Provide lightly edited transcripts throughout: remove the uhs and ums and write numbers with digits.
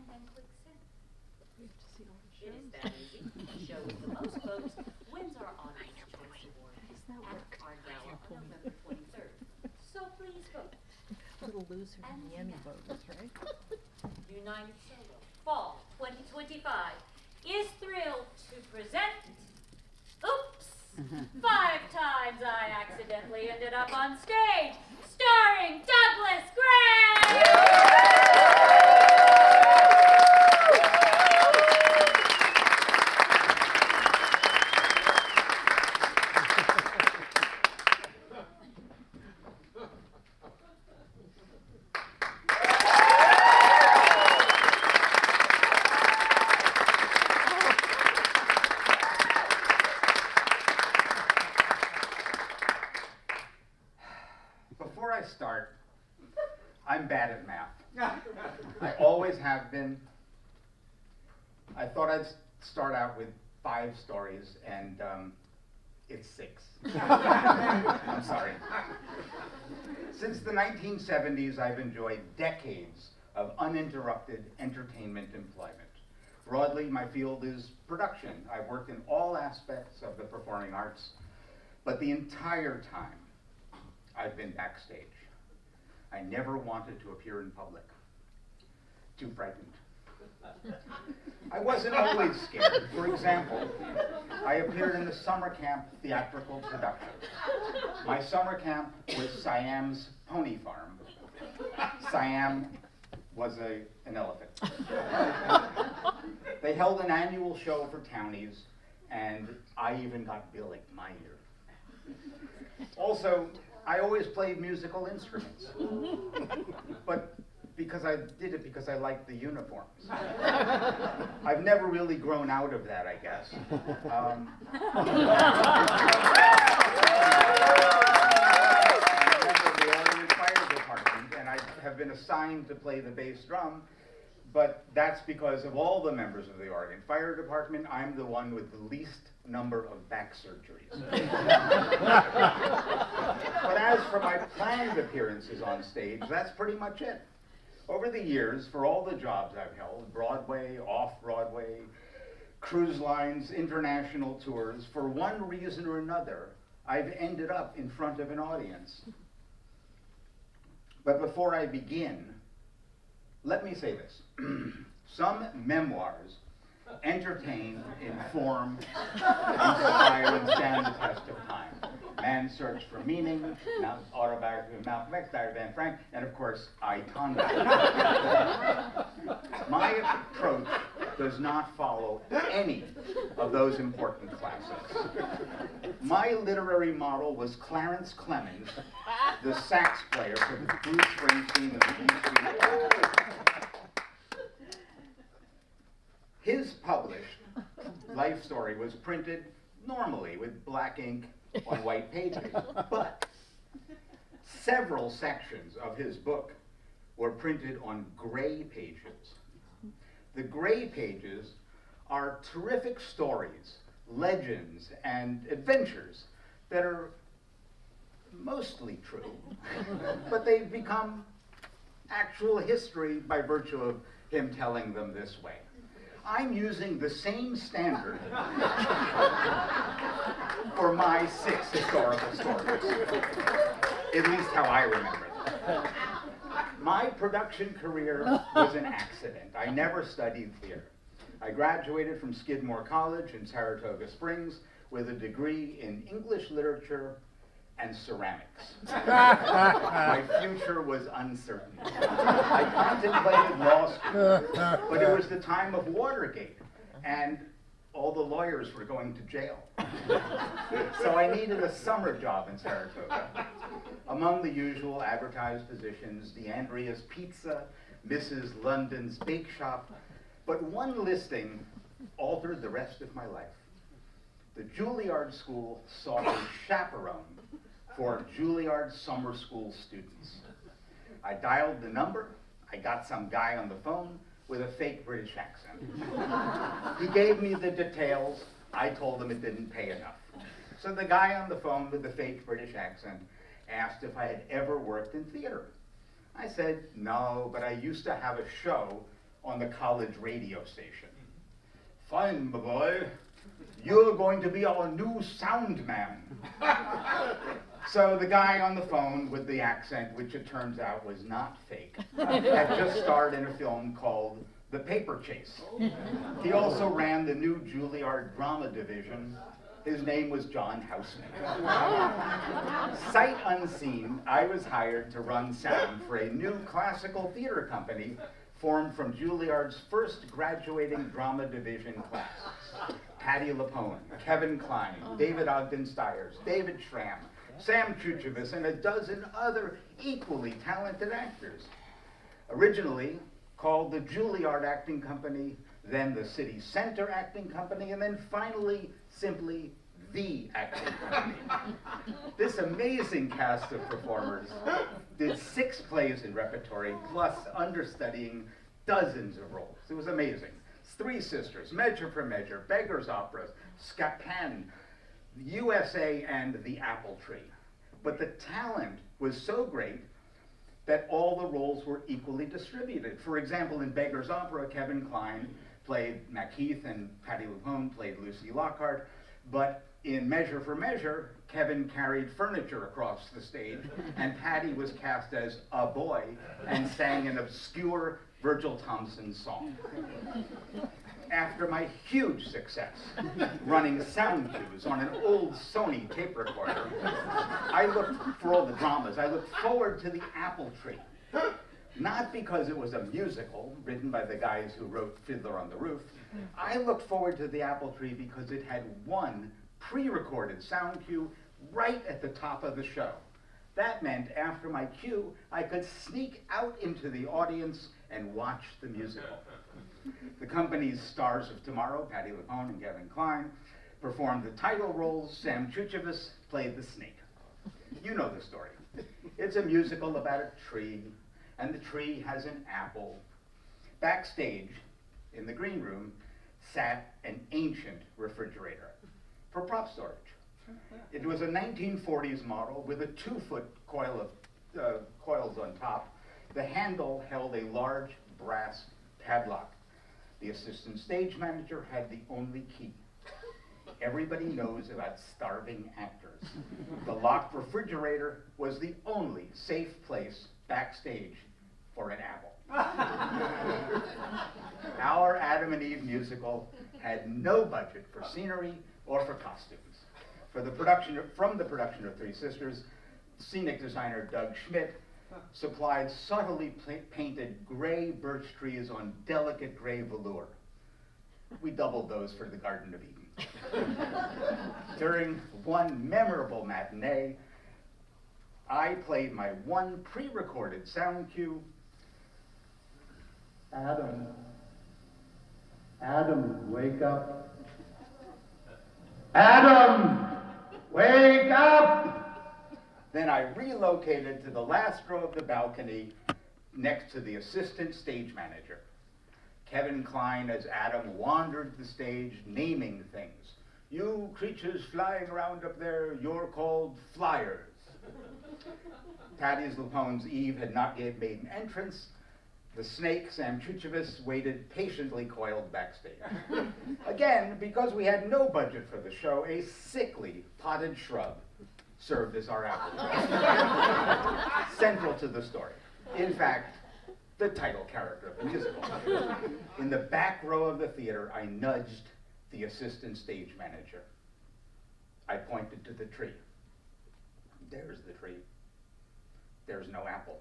and then click send. It is that easy. The show with the most votes wins our Audience Choice Award at our gala on November 23rd. So please vote. Little loser in the Emmy voters, right? United Solo Fall 2025 is thrilled to present. Oops! 5 times I accidentally ended up on stage, starring Douglas Gray! Before I start, I'm bad at math. I always have been. I thought I'd start out with 5 stories, and it's 6. I'm sorry. Since the 1970s, I've enjoyed decades of uninterrupted entertainment employment. Broadly, my field is production. I've worked in all aspects of the performing arts, but the entire time, I've been backstage. I never wanted to appear in public. Too frightened. I wasn't always scared. For example, I appeared in the summer camp theatrical production. My summer camp was Siam's Pony Farm. Siam was an elephant. They held an annual show for townies, and I even got billing my year. Also, I always played musical instruments, but because I did it because I liked the uniforms. I've never really grown out of that, I guess. I remember the Oregon Fire Department, and I have been assigned to play the bass drum, but that's because of all the members of the Oregon Fire Department, I'm the one with the least number of back surgeries. But as for my planned appearances on stage, that's pretty much it. Over the years, for all the jobs I've held, Broadway, Off-Broadway, cruise lines, international tours, for one reason or another, I've ended up in front of an audience. But before I begin, let me say this. Some memoirs entertain, inform, inspire, and stand the test of time. Man's Search for Meaning, Autobiography of Malcolm X, Diary of Anne Frank, and of course, I, Tondo. My approach does not follow any of those important classics. My literary model was Clarence Clemens, the sax player for Bruce Springsteen and the E Street. His published life story was printed normally with black ink on white pages, but several sections of his book were printed on gray pages. The gray pages are terrific stories, legends, and adventures that are mostly true, but they've become actual history by virtue of him telling them this way. I'm using the same standard for my 6 historical stories, at least how I remember them. My production career was an accident. I never studied theater. I graduated from Skidmore College in Saratoga Springs with a degree in English literature and ceramics. My future was uncertain. I contemplated law school, but it was the time of Watergate, and all the lawyers were going to jail. So I needed a summer job in Saratoga. Among the usual advertised positions, DeAndrea's Pizza, Mrs. London's Bake Shop, but one listing altered the rest of my life. The Juilliard School sought a chaperone for Juilliard summer school students. I dialed the number. I got some guy on the phone with a fake British accent. He gave me the details. I told him it didn't pay enough. So the guy on the phone with the fake British accent asked if I had ever worked in theater. I said, no, but I used to have a show on the college radio station. "Fine, my boy. You're going to be our new sound man." So the guy on the phone with the accent, which it turns out was not fake, had just starred in a film called The Paper Chase. He also ran the new Juilliard drama division. His name was John Houseman. Sight unseen, I was hired to run sound for a new classical theater company formed from Juilliard's first graduating drama division class. Patti LuPone, Kevin Kline, David Ogden Stiers, David Schramm, Sam Chuchevich, and a dozen other equally talented actors. Originally called the Juilliard Acting Company, then the City Center Acting Company, and then finally simply the Acting Company. This amazing cast of performers did 6 plays in repertory, plus understudying dozens of roles. It was amazing. Three Sisters, Measure for Measure, Beggar's Opera, Scapin, USA, and The Apple Tree. But the talent was so great that all the roles were equally distributed. For example, in Beggar's Opera, Kevin Kline played Macheath and Patti LuPone played Lucy Lockhart, but in Measure for Measure, Kevin carried furniture across the stage, and Patti was cast as a boy and sang an obscure Virgil Thompson song. After my huge success running sound cues on an old Sony tape recorder, I looked for all the dramas. I looked forward to The Apple Tree. Not because it was a musical written by the guys who wrote Fiddler on the Roof. I looked forward to The Apple Tree because it had one pre-recorded sound cue right at the top of the show. That meant after my cue, I could sneak out into the audience and watch the musical. The company's stars of tomorrow, Patti LuPone and Kevin Kline, performed the title roles. Sam Chuchevich played the snake. You know the story. It's a musical about a tree, and the tree has an apple. Backstage, in the green room, sat an ancient refrigerator for prop storage. It was a 1940s model with a 2-foot coil of coils on top. The handle held a large brass padlock. The assistant stage manager had the only key. Everybody knows about starving actors. The locked refrigerator was the only safe place backstage for an apple. Our Adam and Eve musical had no budget for scenery or for costumes. From the production of Three Sisters, scenic designer Doug Schmidt supplied subtly painted gray birch trees on delicate gray velour. We doubled those for the Garden of Eden. During one memorable matinee, I played my one pre-recorded sound cue. Adam, wake up. Adam, wake up! Then I relocated to the last row of the balcony next to the assistant stage manager. Kevin Kline as Adam wandered the stage naming things. "You creatures flying around up there, you're called flyers." Patti's LuPone's Eve had not yet made an entrance. The snake, Sam Chuchevich, waited patiently coiled backstage. Again, because we had no budget for the show, a sickly potted shrub served as our apple. Central to the story. In fact, the title character of the musical. In the back row of the theater, I nudged the assistant stage manager. I pointed to the tree. There's the tree. There's no apple.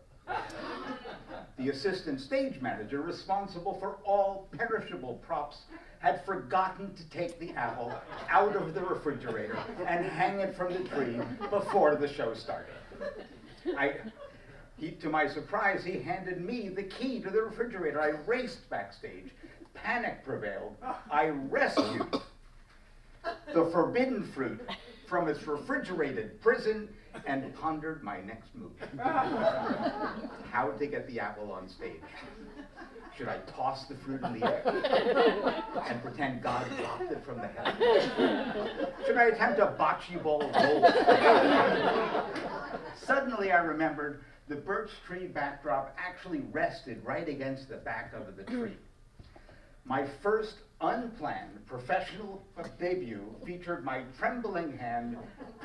The assistant stage manager, responsible for all perishable props, had forgotten to take the apple out of the refrigerator and hang it from the tree before the show started. To my surprise, he handed me the key to the refrigerator. I raced backstage. Panic prevailed. I rescued the forbidden fruit from its refrigerated prison and pondered my next move. How to get the apple on stage. Should I toss the fruit in the air and pretend God dropped it from the heavens? Should I attempt a bocce ball roll? Suddenly I remembered the birch tree backdrop actually rested right against the back of the tree. My first unplanned professional debut featured my trembling hand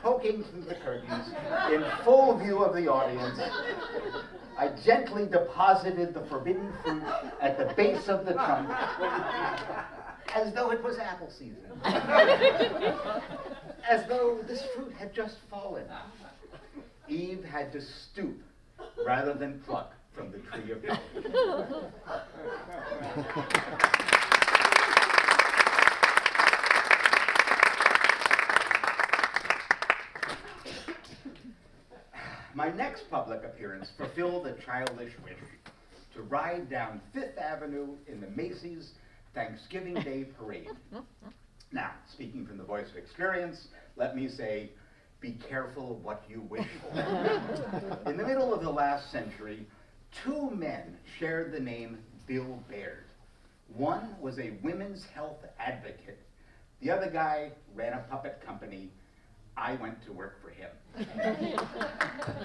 poking through the curtains in full view of the audience. I gently deposited the forbidden fruit at the base of the trunk, as though it was apple season. As though this fruit had just fallen. Eve had to stoop rather than pluck from the tree of knowledge. My next public appearance fulfilled a childish wish to ride down Fifth Avenue in the Macy's Thanksgiving Day Parade. Now, speaking from the voice of experience, let me say, be careful of what you wish for. In the middle of the last century, two men shared the name Bill Baird. One was a women's health advocate. The other guy ran a puppet company. I went to work for him.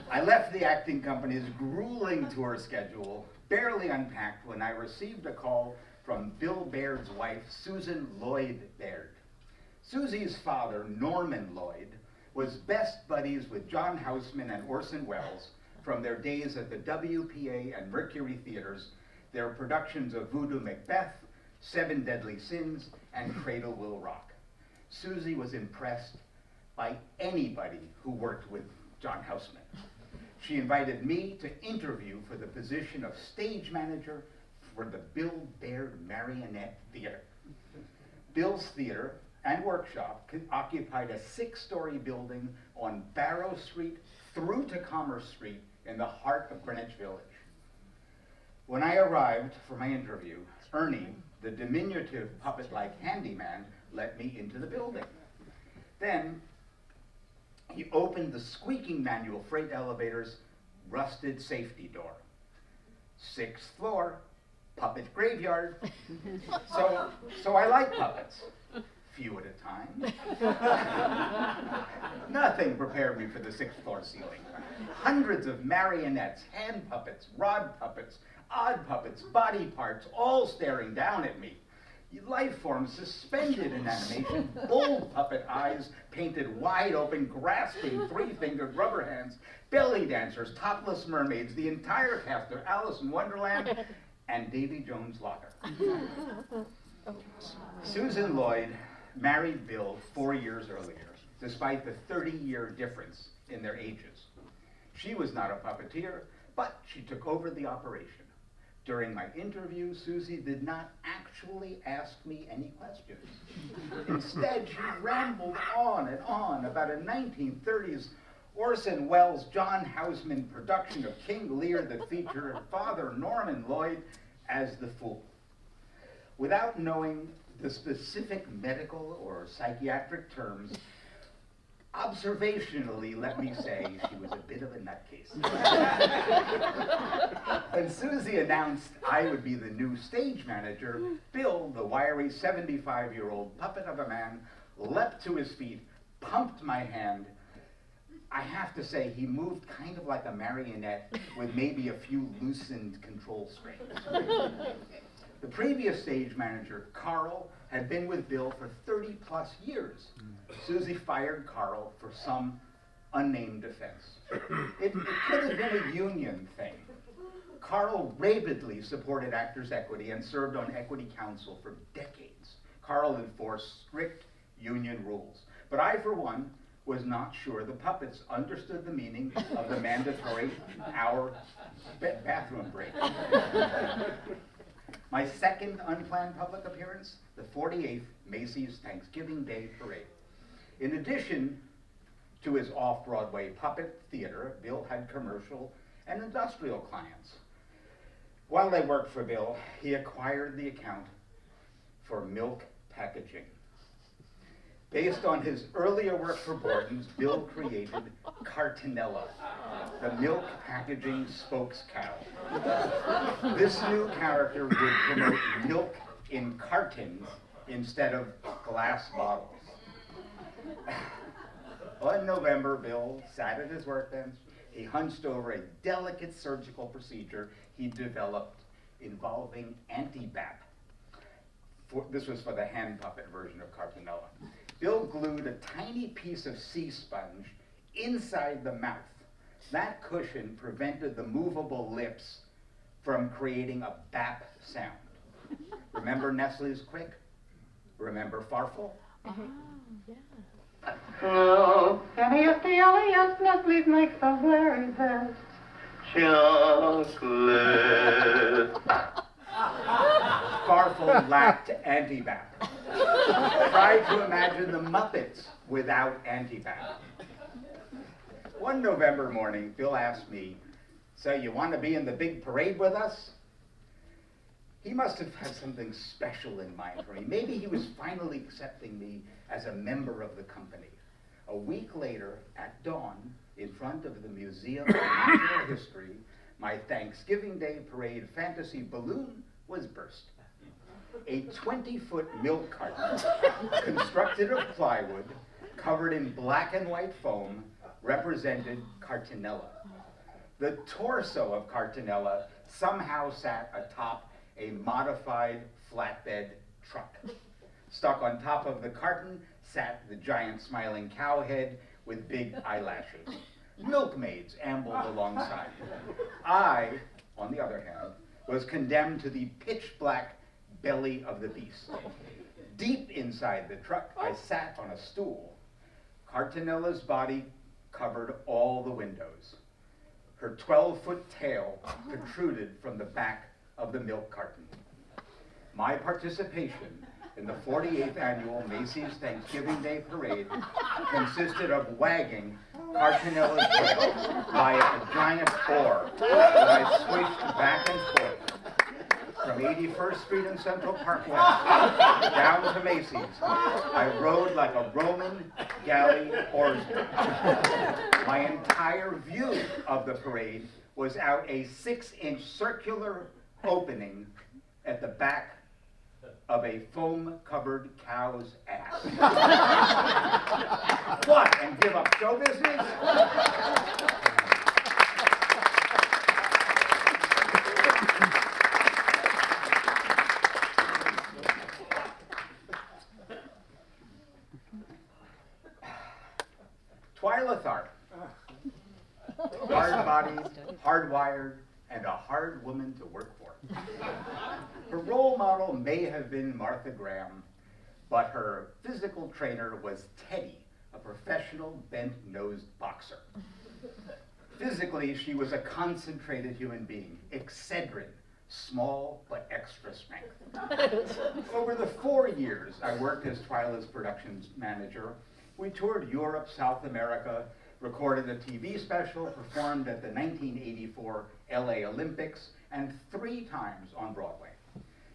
I left the acting company's grueling tour schedule, barely unpacked, when I received a call from Bill Baird's wife, Susan Lloyd Baird. Susie's father, Norman Lloyd, was best buddies with John Houseman and Orson Welles from their days at the WPA and Mercury theaters, their productions of Voodoo Macbeth, Seven Deadly Sins, and Cradle Will Rock. Susie was impressed by anybody who worked with John Houseman. She invited me to interview for the position of stage manager for the Bill Baird Marionette Theater. Bill's theater and workshop occupied a 6-story building on Barrow Street through to Commerce Street in the heart of Greenwich Village. When I arrived for my interview, Ernie, the diminutive puppet-like handyman, let me into the building. Then he opened the squeaking manual freight elevator's rusted safety door. 6th floor, puppet graveyard. So I like puppets. Few at a time. Nothing prepared me for the 6th floor ceiling. Hundreds of marionettes, hand puppets, rod puppets, odd puppets, body parts, all staring down at me. Life forms suspended in animation, bold puppet eyes painted wide open, grasping 3-fingered rubber hands, belly dancers, topless mermaids, the entire cast of Alice in Wonderland, and Davy Jones' Locker. Susan Lloyd married Bill 4 years earlier, despite the 30-year difference in their ages. She was not a puppeteer, but she took over the operation. During my interview, Susie did not actually ask me any questions. Instead, she rambled on and on about a 1930s Orson Welles, John Houseman production of King Lear that featured Father Norman Lloyd as the fool. Without knowing the specific medical or psychiatric terms, observationally, let me say, she was a bit of a nutcase. When Susie announced I would be the new stage manager, Bill, the wiry 75-year-old puppet of a man, leapt to his feet, pumped my hand. I have to say, he moved kind of like a marionette with maybe a few loosened control strings. The previous stage manager, Carl, had been with Bill for 30-plus years. Susie fired Carl for some unnamed offense. It could have been a union thing. Carl rabidly supported Actors' Equity and served on Equity Council for decades. Carl enforced strict union rules. But I, for one, was not sure the puppets understood the meaning of the mandatory hour bathroom break. My second unplanned public appearance, the 48th Macy's Thanksgiving Day Parade. In addition to his off-Broadway puppet theater, Bill had commercial and industrial clients. While I worked for Bill, he acquired the account for milk packaging. Based on his earlier work for Borden's, Bill created Cartonella, the milk packaging spokes cow. This new character would promote milk in cartons instead of glass bottles. One November, Bill sat at his workbench. He hunched over a delicate surgical procedure he developed involving anti-BAP. this was for the hand puppet version of Cartonella. Bill glued a tiny piece of sea sponge inside the mouth. That cushion prevented the movable lips from creating a bap sound. Remember Nestle's Quick? Remember Farfel? No, any of the elegant Nestle's make the very best chocolate. Farfel lacked anti-bap. Try to imagine the Muppets without anti-bap. One November morning, Bill asked me, "So you want to be in the big parade with us?" He must have had something special in mind for me. Maybe he was finally accepting me as a member of the company. A week later, at dawn, in front of the Museum of Natural History, my Thanksgiving Day parade fantasy balloon was burst. A 20-foot milk carton, constructed of plywood, covered in black and white foam, represented Cartonella. The torso of Cartonella somehow sat atop a modified flatbed truck. Stuck on top of the carton sat the giant smiling cow head with big eyelashes. Milkmaids ambled alongside. I, on the other hand, was condemned to the pitch black belly of the beast. Deep inside the truck, I sat on a stool. Cartonella's body covered all the windows. Her 12-foot tail protruded from the back of the milk carton. My participation in the 48th annual Macy's Thanksgiving Day Parade consisted of wagging Cartonella's tail by a giant oar that I swished back and forth from 81st Street and Central Park West down to Macy's. I rode like a Roman galley oarsman. My entire view of the parade was out a 6-inch circular opening at the back of a foam-covered cow's ass. What, and give up show business? Twyla Tharp. Hard-bodied, hardwired, and a hard woman to work for. Her role model may have been Martha Graham, but her physical trainer was Teddy, a professional bent-nosed boxer. Physically, she was a concentrated human being, excedrin, small but extra strength. Over the 4 years I worked as Twyla's productions manager, we toured Europe, South America, recorded a TV special, performed at the 1984 LA Olympics, and 3 times on Broadway.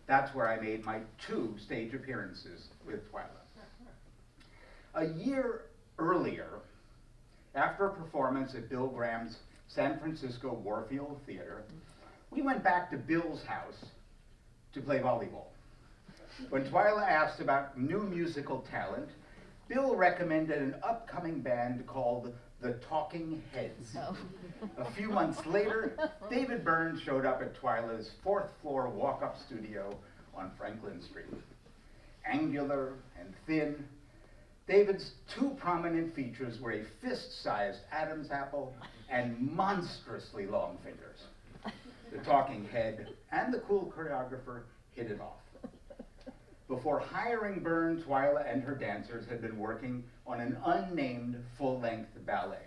That's where I made my 2 stage appearances with Twyla. A year earlier, after a performance at Bill Graham's San Francisco Warfield Theater, we went back to Bill's house to play volleyball. When Twyla asked about new musical talent, Bill recommended an upcoming band called the Talking Heads. A few months later, David Byrne showed up at Twyla's 4th floor walk-up studio on Franklin Street. Angular and thin, David's 2 prominent features were a fist-sized Adam's apple and monstrously long fingers. The talking head and the cool choreographer hit it off. Before hiring Byrne, Twyla and her dancers had been working on an unnamed full-length ballet.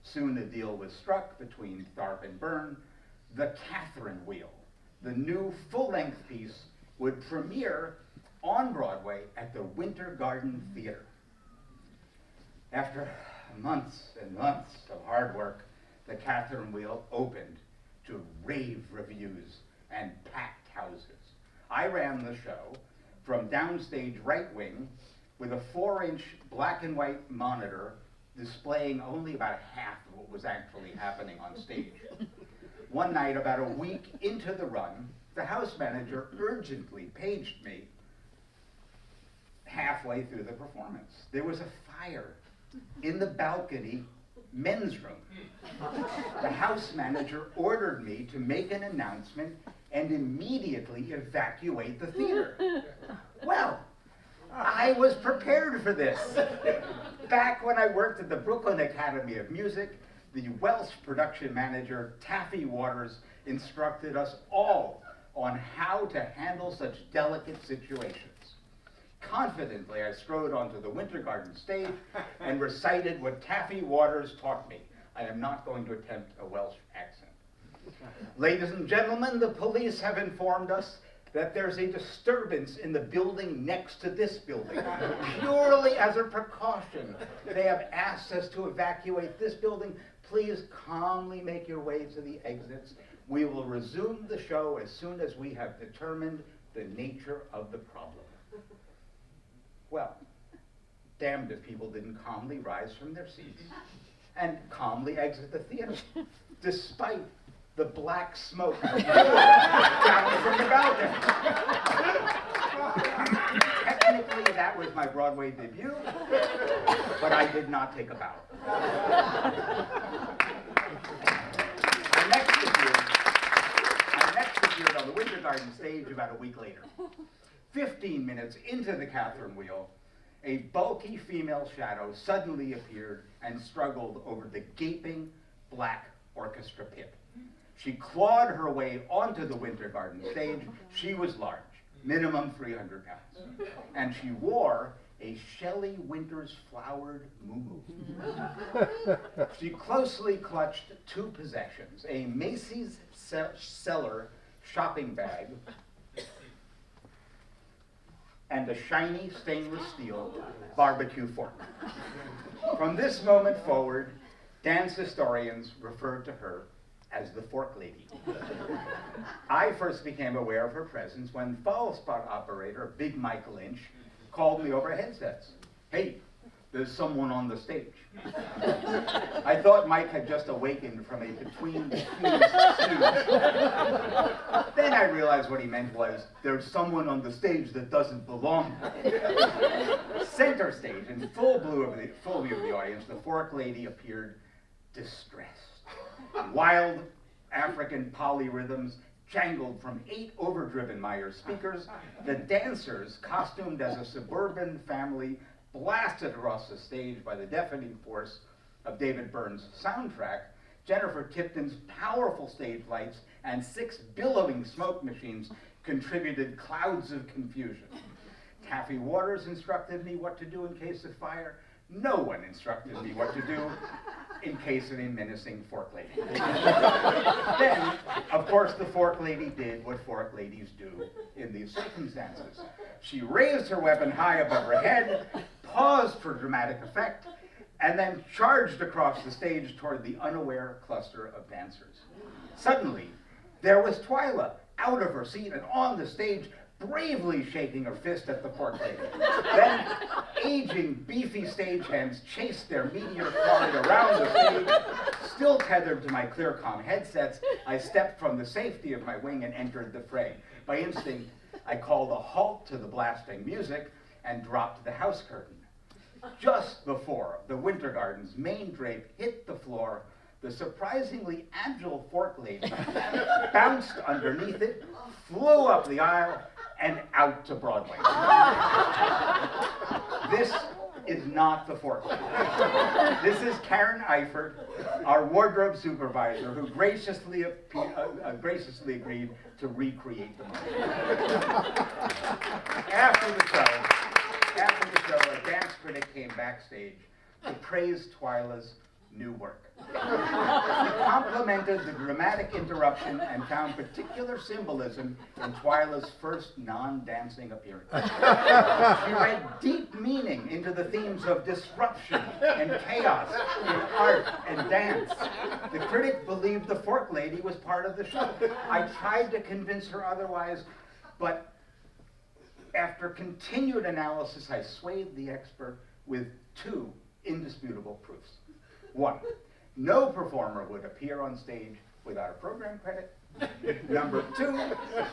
Soon a deal was struck between Tharp and Byrne. The Catherine Wheel, the new full-length piece, would premiere on Broadway at the Winter Garden Theater. After months and months of hard work, the Catherine Wheel opened to rave reviews and packed houses. I ran the show from downstage right wing with a 4-inch black and white monitor displaying only about half of what was actually happening on stage. One night, about a week into the run, the house manager urgently paged me halfway through the performance. There was a fire in the balcony men's room. The house manager ordered me to make an announcement and immediately evacuate the theater. Well, I was prepared for this. Back when I worked at the Brooklyn Academy of Music, the Welsh production manager, Taffy Waters, instructed us all on how to handle such delicate situations. Confidently, I strode onto the Winter Garden stage and recited what Taffy Waters taught me. I am not going to attempt a Welsh accent. Ladies and gentlemen, the police have informed us that there's a disturbance in the building next to this building. Purely as a precaution, they have asked us to evacuate this building. Please calmly make your way to the exits. We will resume the show as soon as we have determined the nature of the problem. Well, damned if people didn't calmly rise from their seats and calmly exit the theater, despite the black smoke down from the balcony. Technically, that was my Broadway debut, but I did not take a bow. I next appeared on the Winter Garden stage about a week later. 15 minutes into the Catherine wheel, a bulky female shadow suddenly appeared and struggled over the gaping black orchestra pit. She clawed her way onto the Winter Garden stage. She was large, minimum 300 pounds, and she wore a Shelley Winters flowered muumuu. She closely clutched two possessions, a Macy's cellar shopping bag and a shiny stainless steel barbecue fork. From this moment forward, dance historians referred to her as the Fork Lady. I first became aware of her presence when fall spot operator Big Mike Lynch called me over headsets. Hey, there's someone on the stage. I thought Mike had just awakened from a between the snooze. Then I realized what he meant was, there's someone on the stage that doesn't belong. Center stage, in full view of the audience, the Fork Lady appeared distressed. Wild African polyrhythms jangled from 8 overdriven Meyer speakers. The dancers, costumed as a suburban family, blasted across the stage by the deafening force of David Byrne's soundtrack. Jennifer Tipton's powerful stage lights and 6 billowing smoke machines contributed clouds of confusion. Taffy Waters instructed me what to do in case of fire. No one instructed me what to do in case of a menacing Fork Lady. Then, of course, the Fork Lady did what Fork Ladies do in these circumstances. She raised her weapon high above her head, paused for dramatic effect, and then charged across the stage toward the unaware cluster of dancers. Suddenly, there was Twyla, out of her seat and on the stage, bravely shaking her fist at the Fork Lady. Then, aging, beefy stagehands chased their meteor cloud around the stage. Still tethered to my Clearcom headsets, I stepped from the safety of my wing and entered the fray. By instinct, I called a halt to the blasting music and dropped the house curtain. Just before the Winter Garden's main drape hit the floor, the surprisingly agile Fork Lady bounced underneath it, flew up the aisle, and out to Broadway. This is not the Fork Lady. This is Karen Eifert, our wardrobe supervisor, who graciously agreed to recreate the moment. After the show, a dance critic came backstage to praise Twyla's new work. She complimented the dramatic interruption and found particular symbolism in Twyla's first non-dancing appearance. She read deep meaning into the themes of disruption and chaos in art and dance. The critic believed the Fork Lady was part of the show. I tried to convince her otherwise, but after continued analysis, I swayed the expert with 2 indisputable proofs. 1, no performer would appear on stage without a program credit. Number two,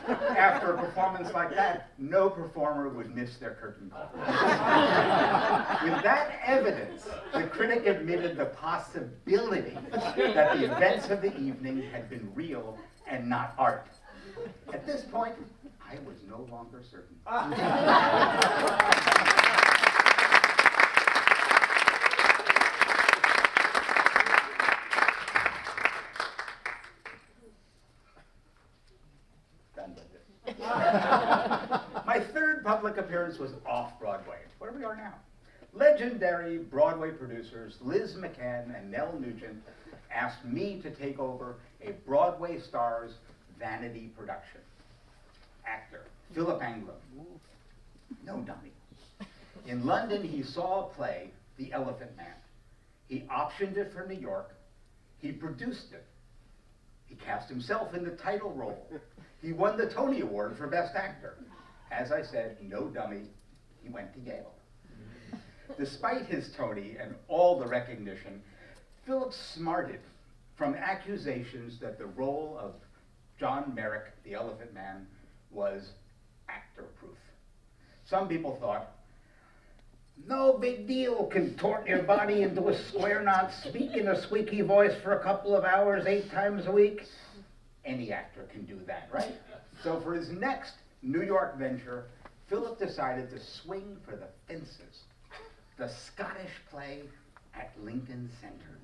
after a performance like that, no performer would miss their curtain call. With that evidence, the critic admitted the possibility that the events of the evening had been real and not art. At this point, I was no longer certain. My third public appearance was Off-Broadway, where we are now. Legendary Broadway producers Liz McCann and Nell Nugent asked me to take over a Broadway star's vanity production. Actor Philip Anglo, no dummy. In London, he saw a play, The Elephant Man. He optioned it for New York. He produced it. He cast himself in the title role. He won the Tony Award for Best Actor. As I said, no dummy, he went to Yale. Despite his Tony and all the recognition, Philip smarted from accusations that the role of John Merrick, the Elephant Man, was actor-proof. Some people thought, no big deal, contort your body into a square knot, speak in a squeaky voice for a couple of hours 8 times a week. Any actor can do that, right? So for his next New York venture, Philip decided to swing for the fences, the Scottish play at Lincoln Center.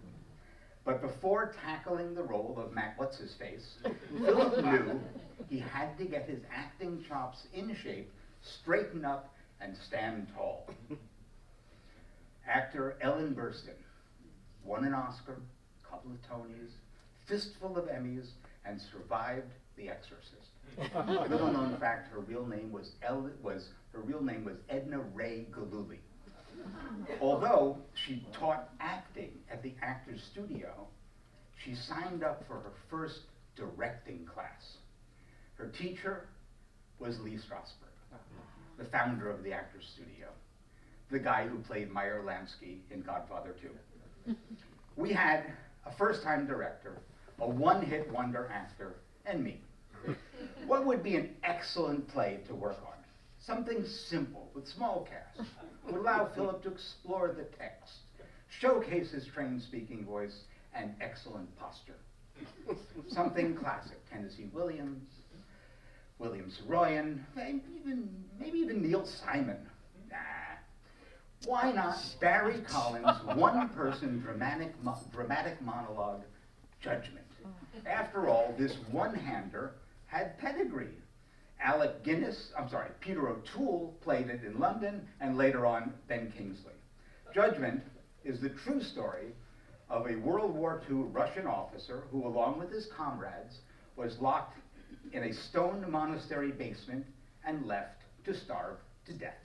But before tackling the role of Mac What's-His-Face, Philip knew he had to get his acting chops in shape, straighten up, and stand tall. Actor Ellen Burstyn won an Oscar, a couple of Tonys, fistful of Emmys, and survived The Exorcist. Little known fact: her real name was Edna Ray Galuli. Although she taught acting at the Actors Studio, she signed up for her first directing class. Her teacher was Lee Strasberg, the founder of the Actors Studio, the guy who played Meyer Lansky in Godfather 2. We had a first-time director, a one-hit wonder actor, and me. What would be an excellent play to work on? Something simple with small cast, would allow Philip to explore the text, showcase his trained speaking voice, and excellent posture. Something classic, Tennessee Williams, William Saroyan, maybe even Neil Simon. Nah. Why not Barry Collins' one-person dramatic monologue, Judgment? After all, this one-hander had pedigree. Peter O'Toole played it in London, and later on, Ben Kingsley. Judgment is the true story of a World War II Russian officer who, along with his comrades, was locked in a stone monastery basement and left to starve to death.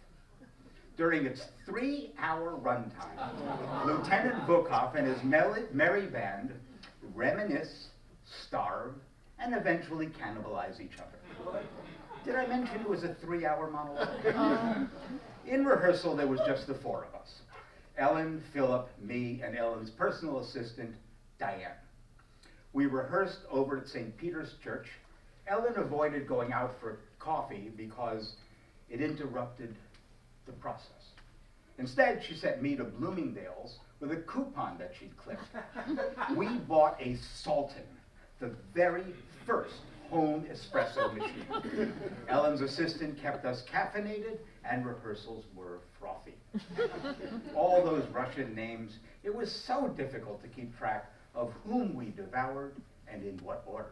During its 3-hour runtime, Lieutenant Bukov and his merry band reminisce, starve, and eventually cannibalize each other. Did I mention it was a 3-hour monologue? In rehearsal, there was just the 4 of us. Ellen, Philip, me, and Ellen's personal assistant, Diane. We rehearsed over at St. Peter's Church. Ellen avoided going out for coffee because it interrupted the process. Instead, she sent me to Bloomingdale's with a coupon that she'd clipped. We bought a Sultan, the very first home espresso machine. Ellen's assistant kept us caffeinated, and rehearsals were frothy. All those Russian names, it was so difficult to keep track of whom we devoured and in what order.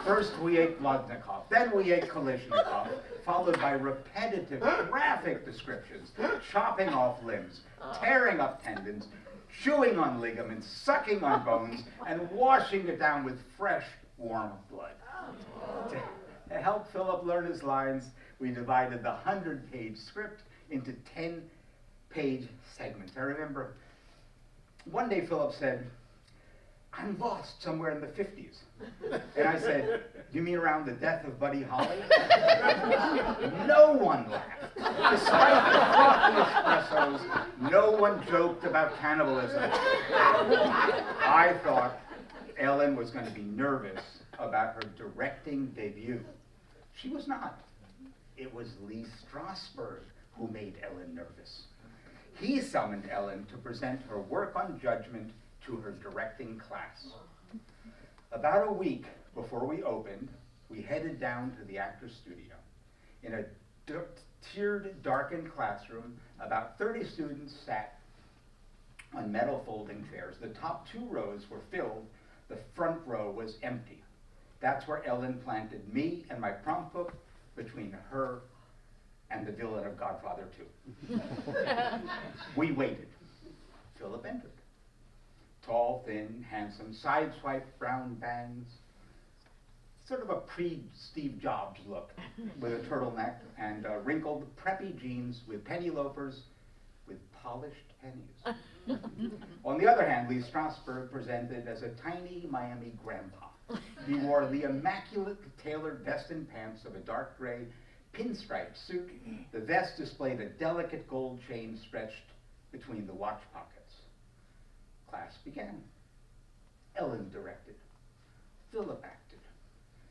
First we ate Blodnikov, then we ate Kalishnikov, followed by repetitive, graphic descriptions, chopping off limbs, tearing up tendons, chewing on ligaments, sucking on bones, and washing it down with fresh, warm blood. To help Philip learn his lines, we divided the 100-page script into 10-page segments. I remember one day Philip said, "I'm lost somewhere in the 50s. And I said, "You mean around the death of Buddy Holly?" No one laughed. Despite the frothy espressos, no one joked about cannibalism. I thought Ellen was going to be nervous about her directing debut. She was not. It was Lee Strasberg who made Ellen nervous. He summoned Ellen to present her work on judgment to her directing class. About a week before we opened, we headed down to the actor's studio. In a tiered, darkened classroom, about 30 students sat on metal folding chairs. The top 2 rows were filled, the front row was empty. That's where Ellen planted me and my prompt book between her and the villain of Godfather 2. We waited. Philip entered. Tall, thin, handsome, sideswiped brown bangs, sort of a pre-Steve Jobs look, with a turtleneck and wrinkled, preppy jeans with penny loafers with polished pennies. On the other hand, Lee Strasberg presented as a tiny Miami grandpa. He wore the immaculate tailored vest and pants of a dark gray pinstripe suit. The vest displayed a delicate gold chain stretched between the watch pockets. Class began. Ellen directed. Philip acted.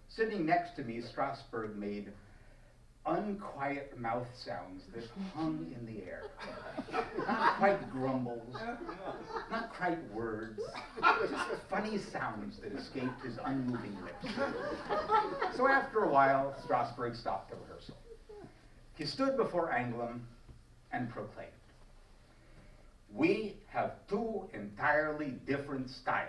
Sitting next to me, Strasberg made unquiet mouth sounds that hung in the air. Not quite grumbles, not quite words, just funny sounds that escaped his unmoving lips. So after a while, Strasberg stopped the rehearsal. He stood before Anglem and proclaimed, "We have 2 entirely different styles."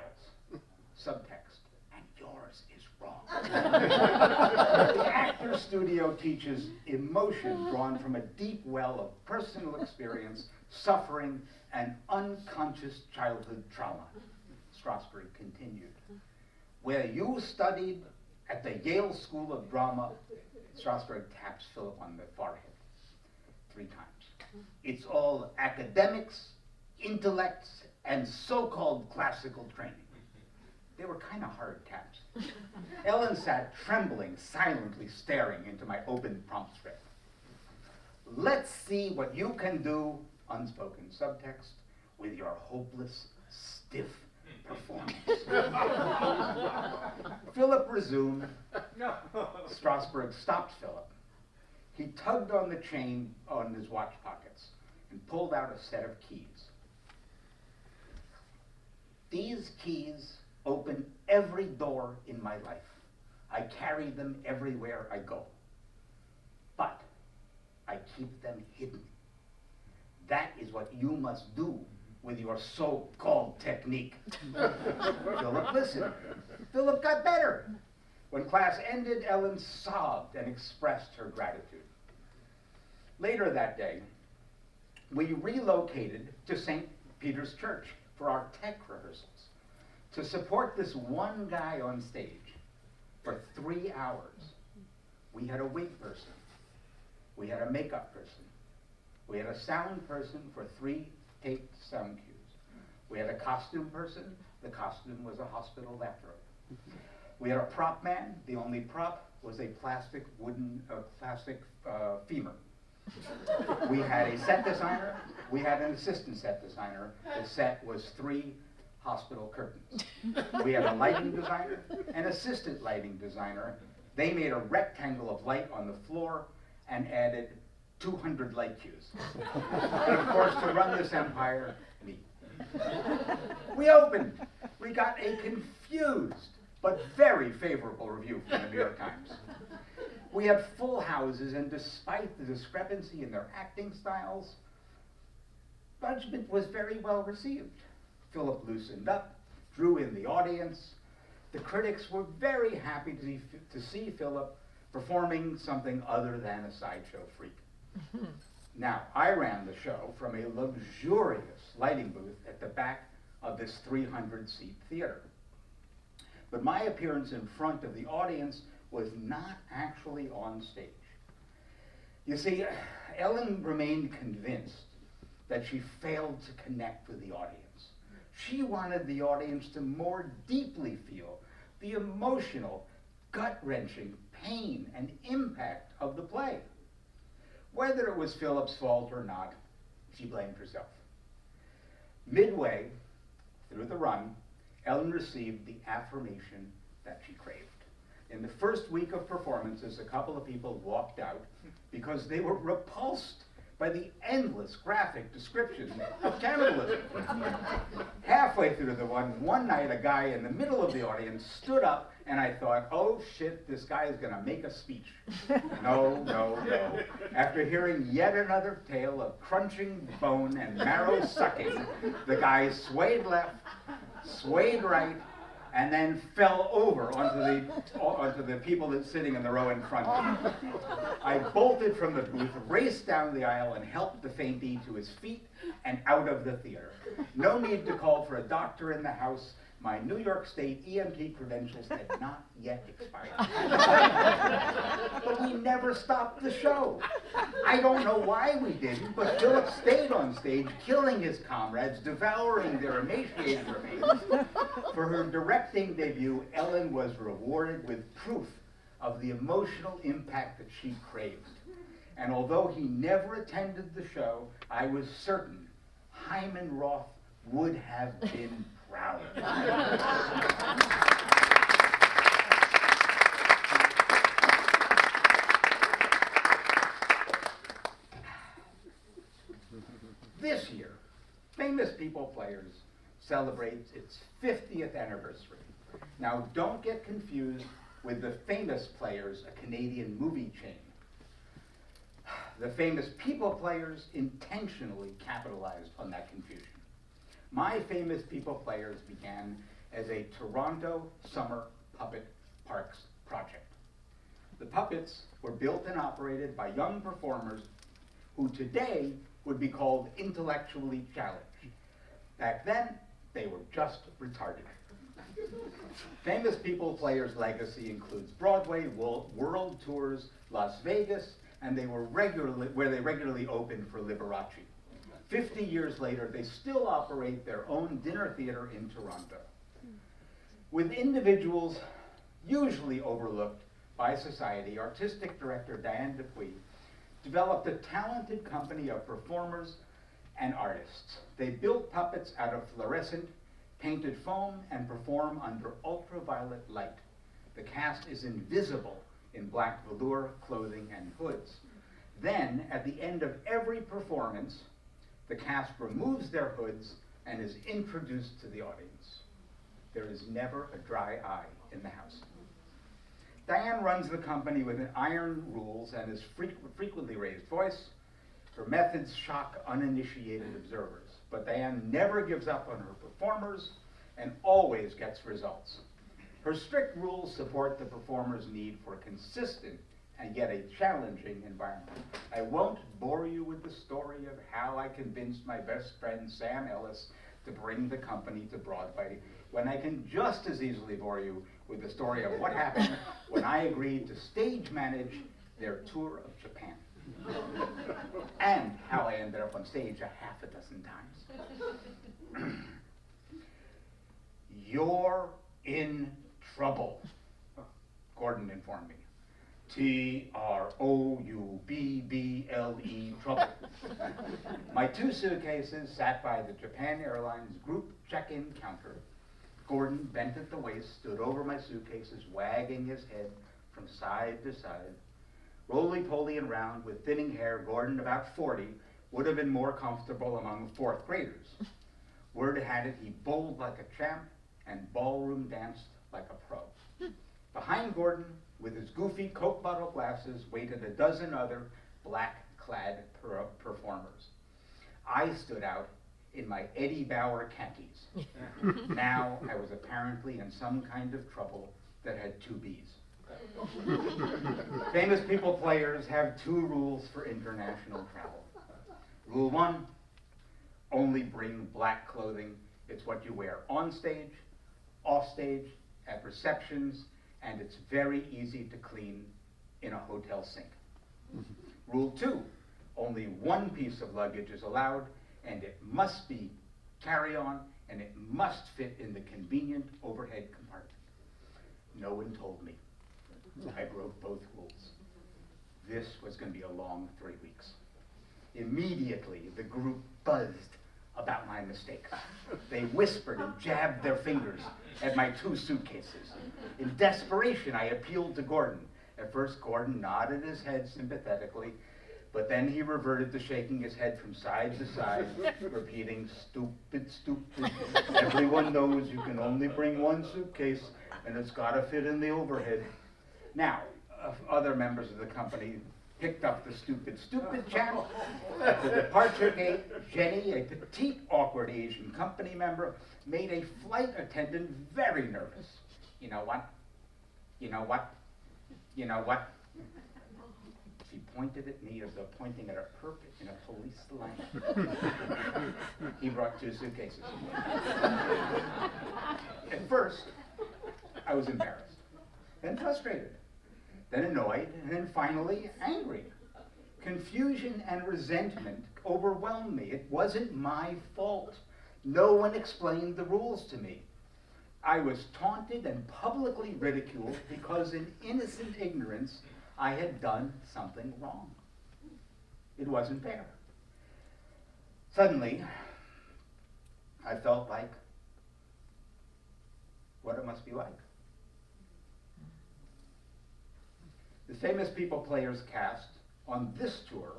Subtext, "And yours is wrong." The actor's studio teaches emotion drawn from a deep well of personal experience, suffering, and unconscious childhood trauma. Strasberg continued, "Where you studied at the Yale School of Drama," Strasberg taps Philip on the forehead 3 times. "It's all academics, intellects, and so-called classical training." They were kind of hard taps. Ellen sat trembling, silently staring into my open prompt script. "Let's see what you can do," unspoken subtext, "with your hopeless, stiff performance." Philip resumed. Strasberg stopped Philip. He tugged on the chain on his watch pockets and pulled out a set of keys. "These keys open every door in my life. I carry them everywhere I go. But I keep them hidden. That is what you must do with your so-called technique." Philip listened. Philip got better. When class ended, Ellen sobbed and expressed her gratitude. Later that day, we relocated to St. Peter's Church for our tech rehearsals to support this one guy on stage for 3 hours. We had a wig person. We had a makeup person. We had a sound person for 3 taped sound cues. We had a costume person. The costume was a hospital bathrobe. We had a prop man. The only prop was a plastic femur. We had a set designer. We had an assistant set designer. The set was 3 hospital curtains. We had a lighting designer, an assistant lighting designer. They made a rectangle of light on the floor and added 200 light cues. And of course, to run this empire, me. We opened. We got a confused but very favorable review from the New York Times. We had full houses, and despite the discrepancy in their acting styles, judgment was very well received. Philip loosened up, drew in the audience. The critics were very happy to see Philip performing something other than a sideshow freak. Now, I ran the show from a luxurious lighting booth at the back of this 300-seat theater. But my appearance in front of the audience was not actually on stage. You see, Ellen remained convinced that she failed to connect with the audience. She wanted the audience to more deeply feel the emotional, gut-wrenching pain and impact of the play. Whether it was Philip's fault or not, she blamed herself. Midway through the run, Ellen received the affirmation that she craved. In the first week of performances, a couple of people walked out because they were repulsed by the endless graphic description of cannibalism. Halfway through the one night, a guy in the middle of the audience stood up, and I thought, oh shit, this guy is gonna make a speech. No, no, no. After hearing yet another tale of crunching bone and marrow sucking, the guy swayed left, swayed right, and then fell over onto the people that's sitting in the row in front of me. I bolted from the booth, raced down the aisle, and helped the fainty to his feet and out of the theater. No need to call for a doctor in the house. My New York State EMT credentials had not yet expired. But we never stopped the show. I don't know why we didn't, but Philip stayed on stage, killing his comrades, devouring their emaciated remains. For her directing debut, Ellen was rewarded with proof of the emotional impact that she craved. And although he never attended the show, I was certain Hyman Roth would have been proud. This year, Famous People Players celebrates its 50th anniversary. Now, don't get confused with the Famous Players, a Canadian movie chain. The Famous People Players intentionally capitalized on that confusion. My Famous People Players began as a Toronto summer puppet parks project. The puppets were built and operated by young performers who today would be called intellectually challenged. Back then, they were just retarded. Famous People Players' legacy includes Broadway, world tours, Las Vegas, and they regularly opened for Liberace. 50 years later, they still operate their own dinner theater in Toronto. With individuals usually overlooked by society, artistic director Diane Dupuy developed a talented company of performers and artists. They built puppets out of fluorescent, painted foam, and perform under ultraviolet light. The cast is invisible in black velour clothing and hoods. Then, at the end of every performance, the cast removes their hoods and is introduced to the audience. There is never a dry eye in the house. Diane runs the company with iron rules and his frequently raised voice. Her methods shock uninitiated observers, but Diane never gives up on her performers and always gets results. Her strict rules support the performer's need for consistent and yet a challenging environment. I won't bore you with the story of how I convinced my best friend Sam Ellis to bring the company to Broadway, when I can just as easily bore you with the story of what happened when I agreed to stage manage their tour of Japan. And how I ended up on stage a half a dozen times. You're in trouble, Gordon informed me. Trouble. Trouble. My 2 suitcases sat by the Japan Airlines group check-in counter. Gordon, bent at the waist, stood over my suitcases, wagging his head from side to side. Roly-poly and round, with thinning hair, Gordon, about 40, would have been more comfortable among 4th graders. Word had it he bowled like a champ and ballroom danced like a pro. Behind Gordon, with his goofy Coke bottle glasses, waited a dozen other black-clad performers. I stood out in my Eddie Bauer khakis. Now I was apparently in some kind of trouble that had 2 B's. Famous People Players have 2 rules for international travel. Rule 1, only bring black clothing. It's what you wear on stage, off stage, at receptions, and it's very easy to clean in a hotel sink. Rule 2, only 1 piece of luggage is allowed, and it must be carry-on, and it must fit in the convenient overhead compartment. No one told me. I broke both rules. This was going to be a long 3 weeks. Immediately, the group buzzed about my mistake. They whispered and jabbed their fingers at my 2 suitcases. In desperation, I appealed to Gordon. At first, Gordon nodded his head sympathetically, but then he reverted to shaking his head from side to side, repeating, "Stupid, stupid. Everyone knows you can only bring 1 suitcase, and it's gotta fit in the overhead." Now, other members of the company picked up the stupid, stupid channel. At the departure gate, Jenny, a petite, awkward Asian company member, made a flight attendant very nervous. "You know what? You know what? You know what?" She pointed at me as though pointing at a perp in a police line. He brought 2 suitcases. At first, I was embarrassed, then frustrated, then annoyed, and then finally angry. Confusion and resentment overwhelmed me. It wasn't my fault. No one explained the rules to me. I was taunted and publicly ridiculed because in innocent ignorance I had done something wrong. It wasn't fair. Suddenly, I felt like what it must be like. The Famous People Players cast on this tour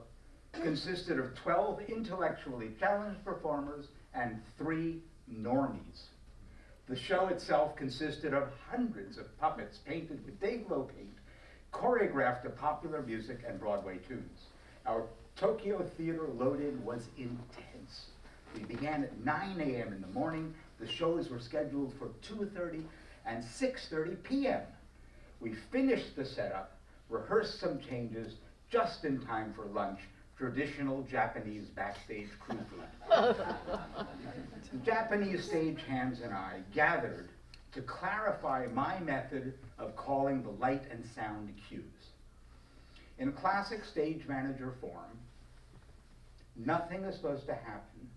consisted of 12 intellectually challenged performers and 3 normies. The show itself consisted of hundreds of puppets painted with day-glow paint, choreographed to popular music and Broadway tunes. Our Tokyo theater load-in was intense. We began at 9 a.m. in the morning. The shows were scheduled for 2:30 and 6:30 p.m. We finished the setup, rehearsed some changes just in time for lunch, traditional Japanese backstage crew food. The Japanese stagehands and I gathered to clarify my method of calling the light and sound cues. In classic stage manager form, nothing is supposed to happen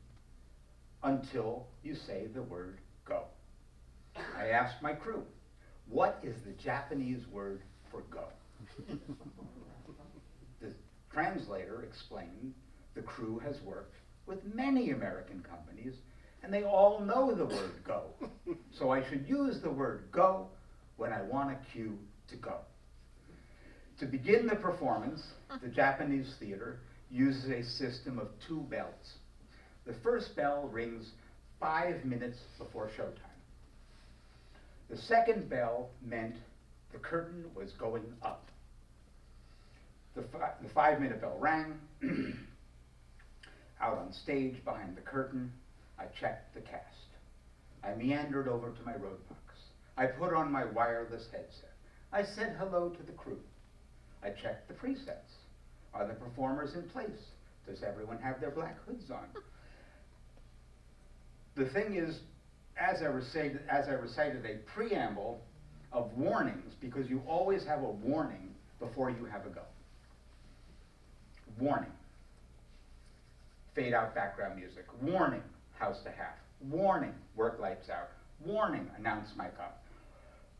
until you say the word go. I asked my crew, what is the Japanese word for go? The translator explained the crew has worked with many American companies and they all know the word go. So I should use the word go when I want a cue to go. To begin the performance, the Japanese theater uses a system of 2 bells. The first bell rings 5 minutes before showtime. The second bell meant the curtain was going up. The 5-minute bell rang. Out on stage behind the curtain, I checked the cast. I meandered over to my road box. I put on my wireless headset. I said hello to the crew. I checked the presets. Are the performers in place? Does everyone have their black hoods on? The thing is, as I recited a preamble of warnings, because you always have a warning before you have a go. Warning. Fade out background music. Warning, house to half. Warning, work lights out. Warning, announce mic up.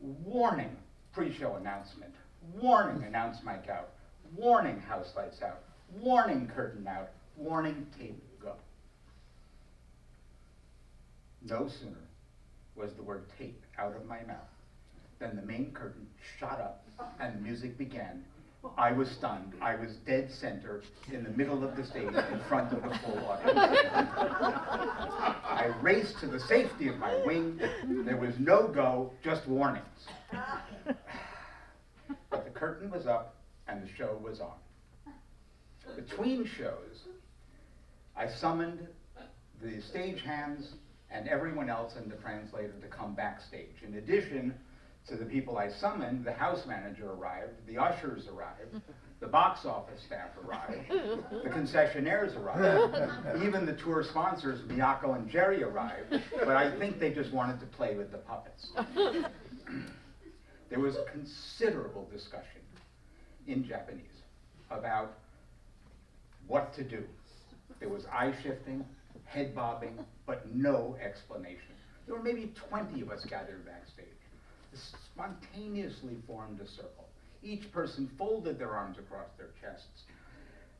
Warning, pre-show announcement. Warning, announce mic out. Warning, house lights out. Warning, curtain out. Warning, tape go. No sooner was the word tape out of my mouth than the main curtain shot up and the music began. I was stunned. I was dead center in the middle of the stage in front of the full audience. I raced to the safety of my wing. There was no go, just warnings. But the curtain was up and the show was on. Between shows, I summoned the stagehands and everyone else and the translator to come backstage. In addition to the people I summoned, the house manager arrived, the ushers arrived, the box office staff arrived, the concessionaires arrived, even the tour sponsors, Miyako and Jerry, arrived, but I think they just wanted to play with the puppets. There was considerable discussion in Japanese about what to do. There was eye shifting, head bobbing, but no explanation. There were maybe 20 of us gathered backstage. Spontaneously formed a circle. Each person folded their arms across their chests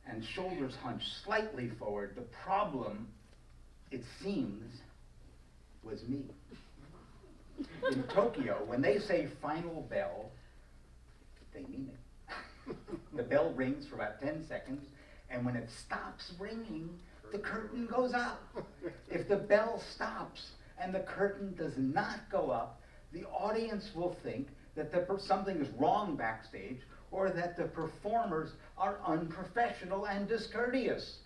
and shoulders hunched slightly forward. The problem it seems, was me. In Tokyo, when they say final bell, they mean it. The bell rings for about 10 seconds, and when it stops ringing, the curtain goes up. If the bell stops and the curtain does not go up, the audience will think that something is wrong backstage, or that the performers are unprofessional and discourteous.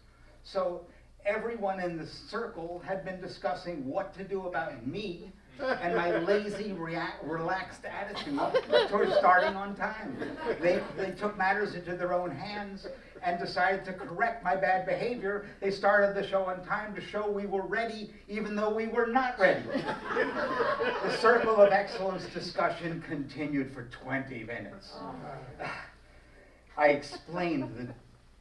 So everyone in the circle had been discussing what to do about me and my lazy, relaxed attitude towards starting on time. They took matters into their own hands and decided to correct my bad behavior. They started the show on time to show we were ready, even though we were not ready. The circle of excellence discussion continued for 20 minutes. I explained the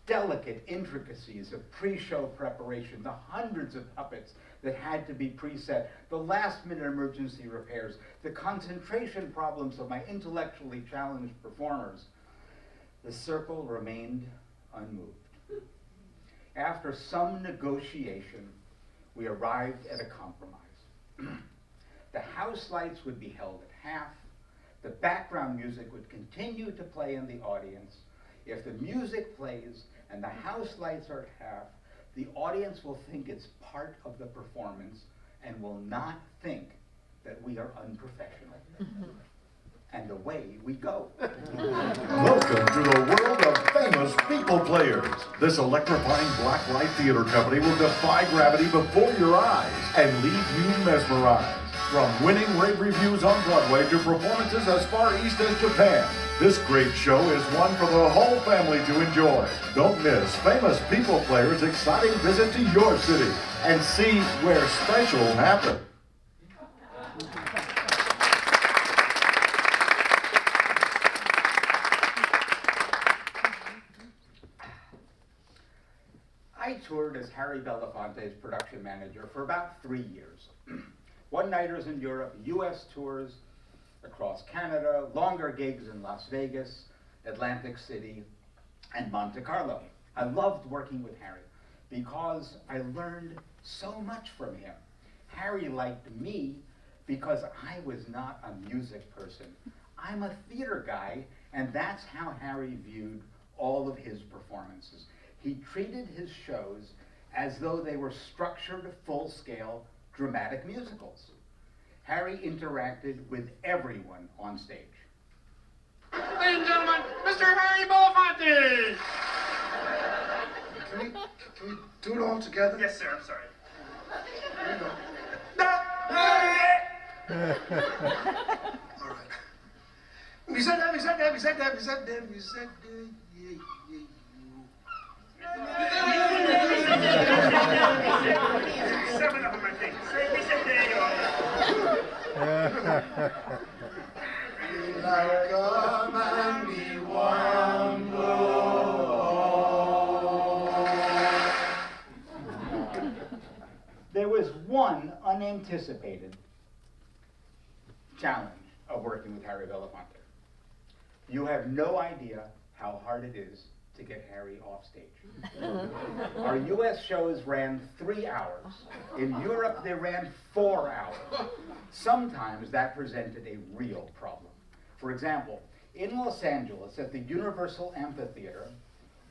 delicate intricacies of pre-show preparation, the hundreds of puppets that had to be preset, the last-minute emergency repairs, the concentration problems of my intellectually challenged performers. The circle remained unmoved. After some negotiation, we arrived at a compromise. The house lights would be held at half. The background music would continue to play in the audience. If the music plays and the house lights are at half, the audience will think it's part of the performance and will not think that we are unprofessional. And away we go. Welcome to the world of famous people players. This electrifying blacklight theater company will defy gravity before your eyes and leave you mesmerized. From winning rave reviews on Broadway to performances as far east as Japan, this great show is one for the whole family to enjoy. Don't miss Famous People Players' exciting visit to your city and see where special happens. I toured as Harry Belafonte's production manager for about 3 years. One-nighters in Europe, US tours across Canada, longer gigs in Las Vegas, Atlantic City, and Monte Carlo. I loved working with Harry because I learned so much from him. Harry liked me because I was not a music person. I'm a theater guy, and that's how Harry viewed all of his performances. He treated his shows as though they were structured, full-scale dramatic musicals. Harry interacted with everyone on stage. Ladies and gentlemen, Mr. Harry Belafonte! Can we do it all together? Yes, sir, I'm sorry. Here we go. All right. We said that, Seven up in my face. We said there you like a man we wonder. There was one unanticipated challenge of working with Harry Belafonte. You have no idea how hard it is to get Harry off stage. Our US shows ran 3 hours. In Europe, they ran 4 hours. Sometimes that presented a real problem. For example, in Los Angeles at the Universal Amphitheater,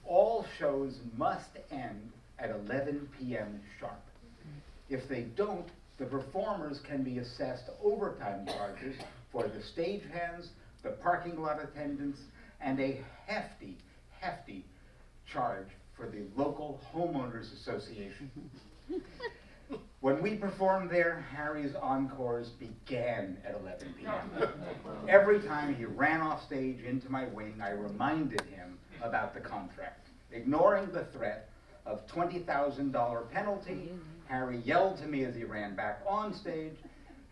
all shows must end at 11 p.m. sharp. If they don't, the performers can be assessed overtime charges for the stagehands, the parking lot attendants, and a hefty charge for the local homeowners association. When we performed there, Harry's encores began at 11 p.m. Every time he ran off stage into my wing, I reminded him about the contract. Ignoring the threat of $20,000 penalty, Harry yelled to me as he ran back on stage,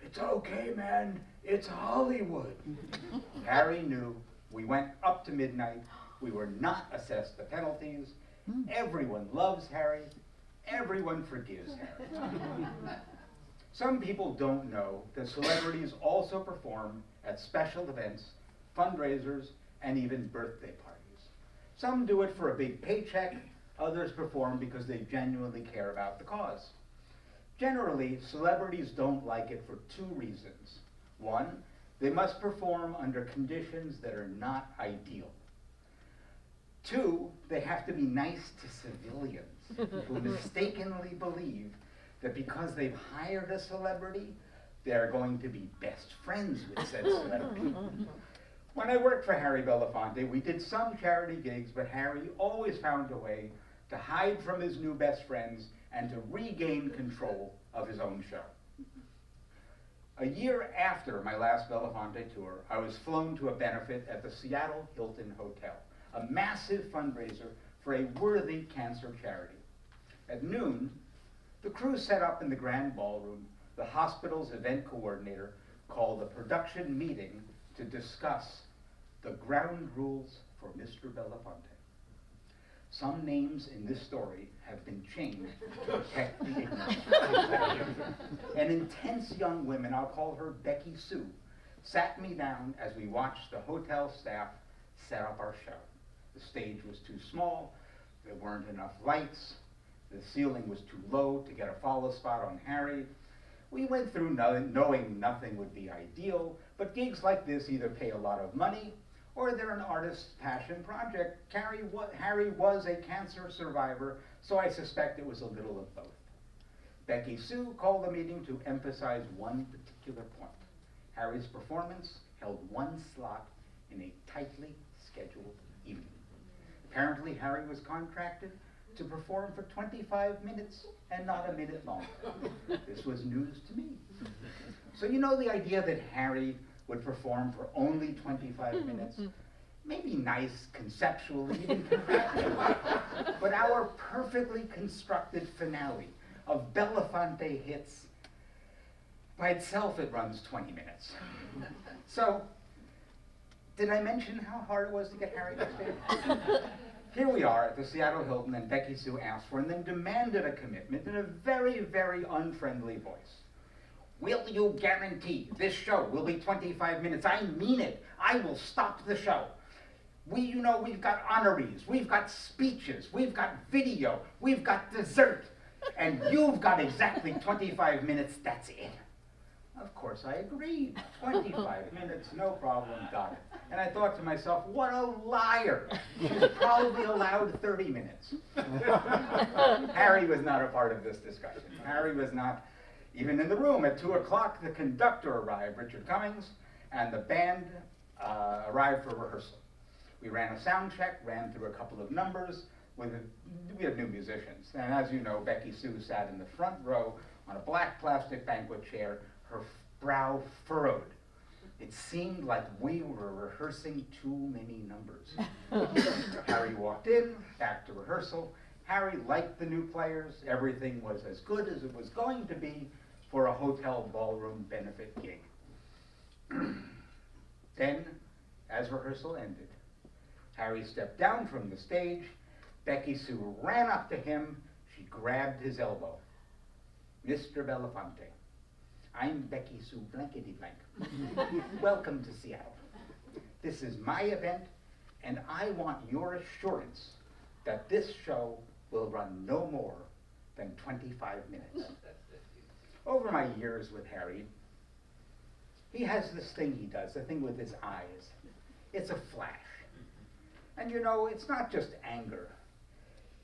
"It's okay, man, it's Hollywood." Harry knew we went up to midnight. We were not assessed the penalties. Everyone loves Harry. Everyone forgives Harry. Some people don't know that celebrities also perform at special events, fundraisers, and even birthday parties. Some do it for a big paycheck. Others perform because they genuinely care about the cause. Generally, celebrities don't like it for two reasons. One, they must perform under conditions that are not ideal. Two, they have to be nice to civilians who mistakenly believe that because they've hired a celebrity, they're going to be best friends with said celebrity. When I worked for Harry Belafonte, we did some charity gigs, but Harry always found a way to hide from his new best friends and to regain control of his own show. A year after my last Belafonte tour, I was flown to a benefit at the Seattle Hilton Hotel, a massive fundraiser for a worthy cancer charity. At noon, the crew set up in the grand ballroom. The hospital's event coordinator called a production meeting to discuss the ground rules for Mr. Belafonte. Some names in this story have been changed to protect the ignorant. An intense young woman, I'll call her Becky Sue, sat me down as we watched the hotel staff set up our show. The stage was too small, there weren't enough lights, the ceiling was too low to get a follow spot on Harry. We went through knowing nothing would be ideal, but gigs like this either pay a lot of money or they're an artist's passion project. Harry was a cancer survivor, so I suspect it was a little of both. Becky Sue called the meeting to emphasize one particular point. Harry's performance held one slot in a tightly scheduled evening. Apparently, Harry was contracted to perform for 25 minutes and not a minute longer. This was news to me. So you know the idea that Harry would perform for only 25 minutes? Maybe nice conceptually, even contractually. But our perfectly constructed finale of Belafonte hits, by itself it runs 20 minutes. So, did I mention how hard it was to get Harry backstage? Here we are at the Seattle Hilton, and Becky Sue asked for and then demanded a commitment in a very, very unfriendly voice. Will you guarantee this show will be 25 minutes? I mean it. I will stop the show. We've got honorees, we've got speeches, we've got video, we've got dessert, and you've got exactly 25 minutes, that's it. Of course I agreed. 25 minutes, no problem, got it. And I thought to myself, what a liar. She's probably allowed 30 minutes. Harry was not a part of this discussion. Harry was not even in the room. At 2 o'clock, the conductor arrived, Richard Cummings, and the band arrived for rehearsal. We ran a sound check, ran through a couple of numbers. We had new musicians. And as you know, Becky Sue sat in the front row on a black plastic banquet chair, her brow furrowed. It seemed like we were rehearsing too many numbers. Harry walked in, back to rehearsal. Harry liked the new players. Everything was as good as it was going to be for a hotel ballroom benefit gig. Then, as rehearsal ended, Harry stepped down from the stage. Becky Sue ran up to him. She grabbed his elbow. Mr. Belafonte, I'm Becky Sue blankety blank. Welcome to Seattle. This is my event, and I want your assurance that this show will run no more than 25 minutes. Over my years with Harry, he has this thing he does, the thing with his eyes. It's a flash. And you know, it's not just anger.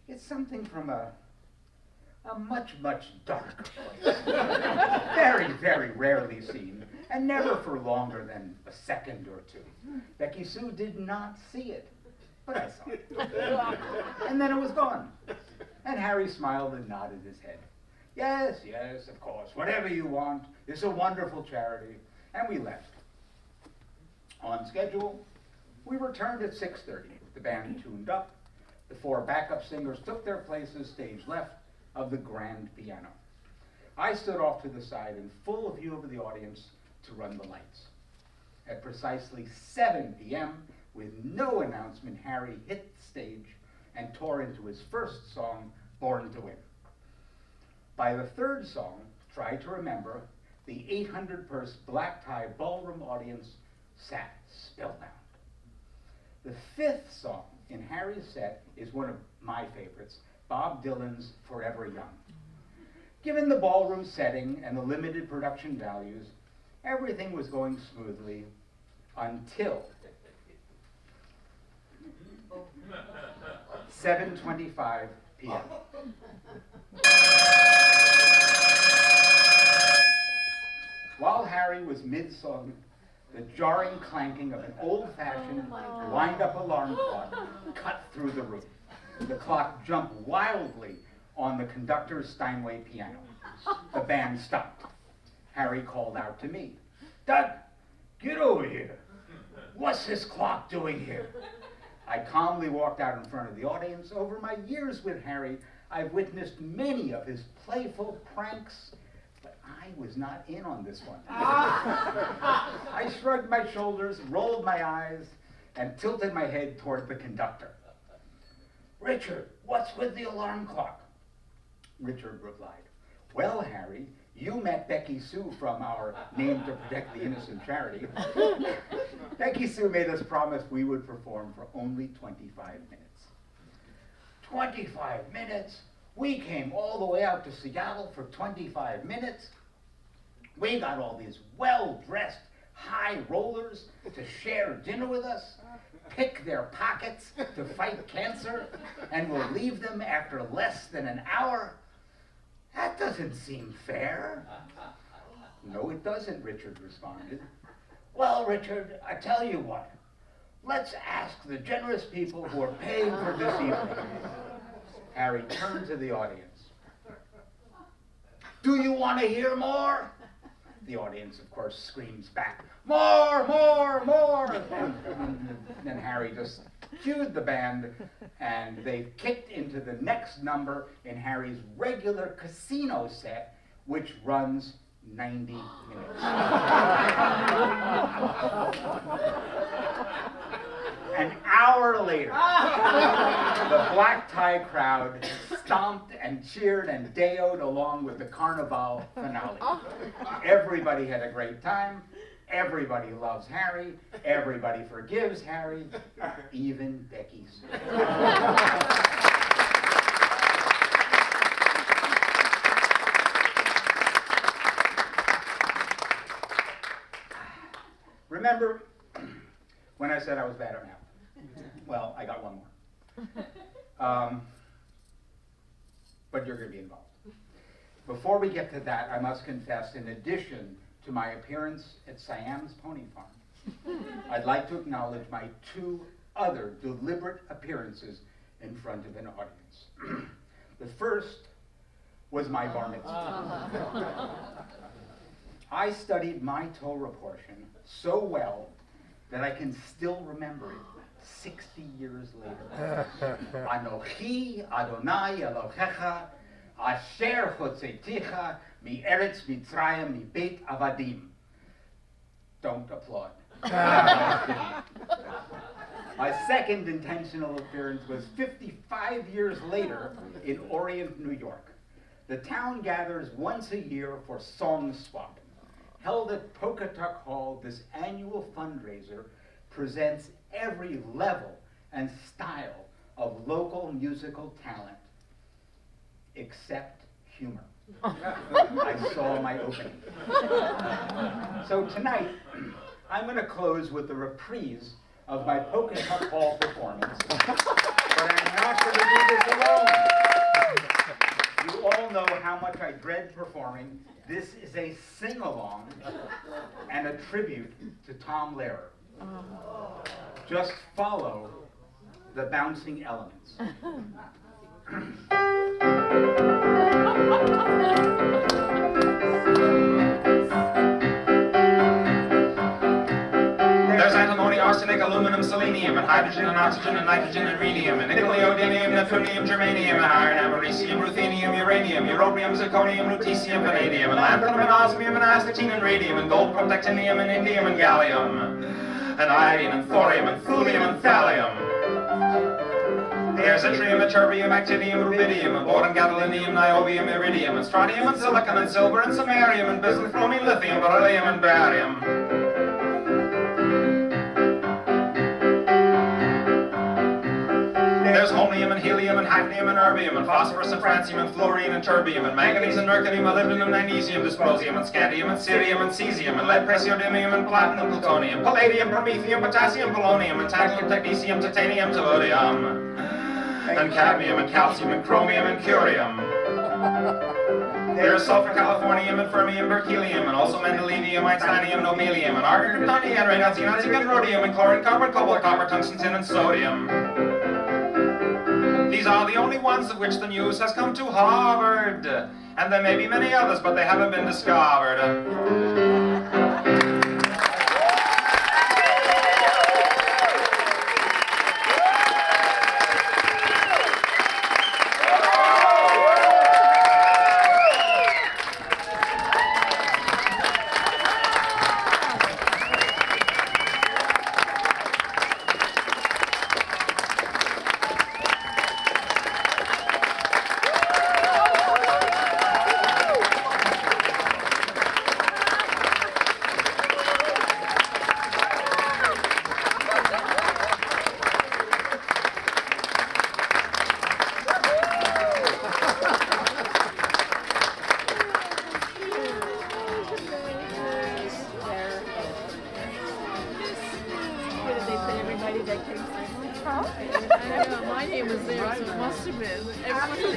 It's something from a much, much darker place. Very, very rarely seen, and never for longer than a second or two. Becky Sue did not see it, but I saw it. And then it was gone. And Harry smiled and nodded his head. Yes, yes, of course, whatever you want. It's a wonderful charity. And we left. On schedule, we returned at 6:30. The band tuned up. The 4 backup singers took their places stage left of the grand piano. I stood off to the side in full view of the audience to run the lights. At precisely 7 p.m., with no announcement, Harry hit the stage and tore into his first song, Born to Win. By the third song, Try to Remember, the 800-person black-tie ballroom audience sat spellbound. The 5th song in Harry's set is one of my favorites, Bob Dylan's Forever Young. Given the ballroom setting and the limited production values, everything was going smoothly until 7:25 p.m. While Harry was mid-song, the jarring clanking of an old-fashioned wind-up alarm clock cut through the room. The clock jumped wildly on the conductor's Steinway piano. The band stopped. Harry called out to me, "Doug, get over here. What's this clock doing here?" I calmly walked out in front of the audience. Over my years with Harry, I've witnessed many of his playful pranks, but I was not in on this one. I shrugged my shoulders, rolled my eyes, and tilted my head toward the conductor. "Richard, what's with the alarm clock?" Richard replied, "Well, Harry, you met Becky Sue from our Name to Protect the Innocent charity. Becky Sue made us promise we would perform for only 25 minutes. 25 minutes? We came all the way out to Seattle for 25 minutes? We got all these well-dressed high rollers to share dinner with us, pick their pockets to fight cancer, and we'll leave them after less than an hour? That doesn't seem fair." "No, it doesn't," Richard responded. "Well, Richard, I tell you what. Let's ask the generous people who are paying for this evening." Harry turned to the audience. "Do you want to hear more?" The audience, of course, screams back, "More, more, more!" And then Harry just cued the band, and they kicked into the next number in Harry's regular casino set, which runs 90 minutes. An hour later, the black tie crowd stomped and cheered and deoed along with the Carnival finale. Everybody had a great time. Everybody loves Harry. Everybody forgives Harry, even Becky Sue. Remember when I said I was bad at math? Well, I got one more. But you're going to be involved. Before we get to that, I must confess, in addition to my appearance at Siam's Pony Farm, I'd like to acknowledge my 2 other deliberate appearances in front of an audience. The first was my bar mitzvah. I studied my Torah portion so well that I can still remember it 60 years later. Anochi Adonai Elohecha asher hotzeticha mi eretz Mitzrayim mi beit avadim. Don't applaud. My second intentional appearance was 55 years later in Orient, New York. The town gathers once a year for Song Swap. Held at Pocatuck Hall, this annual fundraiser presents every level and style of local musical talent, except humor. I saw my opening. So tonight, I'm going to close with a reprise of my Pocatuck Hall performance, but I'm not going to do this alone. You all know how much I dread performing. This is a sing-along and a tribute to Tom Lehrer. Just follow the bouncing elements. There's antimony, arsenic, aluminum, selenium, and hydrogen, and oxygen, and nitrogen, and rhenium, and nickel, neodymium, neptunium, germanium, and iron, americium, ruthenium, uranium, europium, zirconium, lutetium, vanadium, and lanthanum, and osmium, and astatine, and radium, and gold, protactinium, and indium, and gallium, and iodine, and thorium, and thulium, and thallium. There's yttrium, ytterbium, actinium, rubidium, boron, gadolinium, niobium, iridium, and strontium, and silicon, and silver, and samarium, and bismuth, chromium, lithium, beryllium, and barium. There's only polonium and helium and hafnium and erbium and phosphorus and francium and fluorine and terbium and manganese and mercury, molybdenum, magnesium, dysprosium and scandium and cerium and cesium and lead, praseodymium and platinum, plutonium, palladium, promethium, potassium, polonium and tantalum, technetium, titanium, tellurium and cadmium and calcium and chromium and curium. There's sulfur, californium, and fermium, berkelium, and also mendelevium, einsteinium, nobelium, and argon, kryptonium, and radon, xenon, zinc, and rhodium, and chlorine, carbon, cobalt, copper, tungsten, tin, and sodium. These are the only ones of which the news has come to Harvard. And there may be many others, but they haven't been discovered. My name was there, so it must have been. Everyone